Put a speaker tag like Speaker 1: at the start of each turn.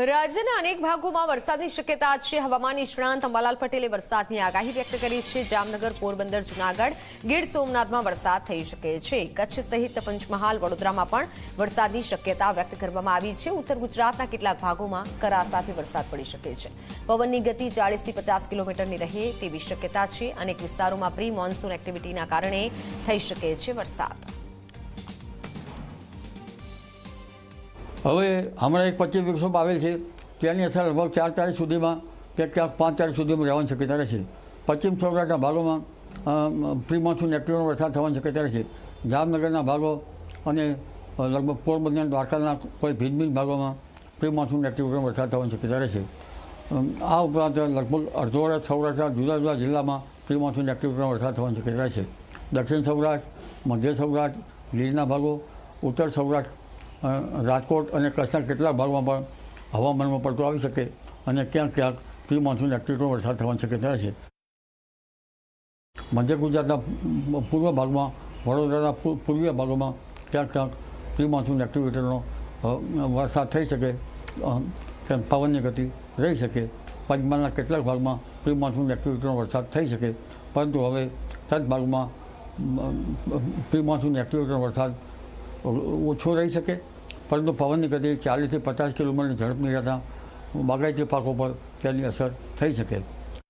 Speaker 1: રાજ્યના અનેક ભાગોમાં વરસાદની શક્યતા છે। હવામાન નિષ્ણાંત અંબાલાલ પટેલે વરસાદની આગાહી વ્યક્ત કરી છે। જામનગર, પોરબંદર, જૂનાગઢ, ગીર સોમનાથમાં વરસાદ થઈ શકે છે। કચ્છ સહિત પંચમહાલ, વડોદરામાં પણ વરસાદની શક્યતા વ્યક્ત કરવામાં આવી છે। ઉત્તર ગુજરાતના કેટલાક ભાગોમાં કરા સાથે વરસાદ પડી શકે છે। પવનની ગતિ 40 થી 50 કિલોમીટરની રહે તેવી શક્યતા છે। અનેક વિસ્તારોમાં પ્રી મોન્સૂન એક્ટિવિટીના કારણે થઈ શકે છે વરસાદ।
Speaker 2: હવે હમણાં એક 25 દિવસોમાં આવેલ છે તેની અસર લગભગ 4 તારીખ સુધીમાં કે ક્યાંક 5 તારીખ સુધીમાં રહેવાની શક્યતા રહેશે। પશ્ચિમ સૌરાષ્ટ્રના ભાગોમાં પ્રી મોન્સૂન એક્ટિવિટીનો વરસાદ થવાની શક્યતા રહેશે। જામનગરના ભાગો અને લગભગ પોરબંદર, દ્વારકાના કોઈ ભિન્ન ભાગોમાં પ્રી મોન્સૂન એક્ટિવિટીનો વરસાદ થવાની શક્યતા રહેશે। આ ઉપરાંત લગભગ અડધો સૌરાષ્ટ્રના જુદા જુદા જિલ્લામાં પ્રી મોન્સૂન એક્ટિવિટીનો વરસાદ થવાની શક્યતા રહેશે। દક્ષિણ સૌરાષ્ટ્ર, મધ્ય સૌરાષ્ટ્ર, ગીરના ભાગો, ઉત્તર સૌરાષ્ટ્ર, રાજકોટ અને કચ્છના કેટલાક ભાગમાં પણ હવામાનમાં પલટો આવી શકે અને ક્યાંક ક્યાંક પ્રી મોન્સૂન એક્ટિવિટીનો વરસાદ થવાની શક્યતા છે। મધ્ય ગુજરાતના પૂર્વ ભાગમાં, વડોદરાના પૂર્વીય ભાગોમાં ક્યાંક ક્યાંક પ્રી મોન્સૂન એક્ટિવિટીનો વરસાદ થઈ શકે, પવનની ગતિ રહી શકે। પંચમહાલના કેટલાક ભાગમાં પ્રી મોન્સૂન એક્ટિવિટીનો વરસાદ થઈ શકે, પરંતુ હવે તદ ભાગમાં પ્રી મોન્સૂન એક્ટિવિટીનો વરસાદ ઓછો રહી શકે, પરંતુ પવનની ગતિ 40 થી 50 કિલોમીટરની ઝડપની રહેતા બાગાયતી પાકો પર તેની અસર થઈ શકે।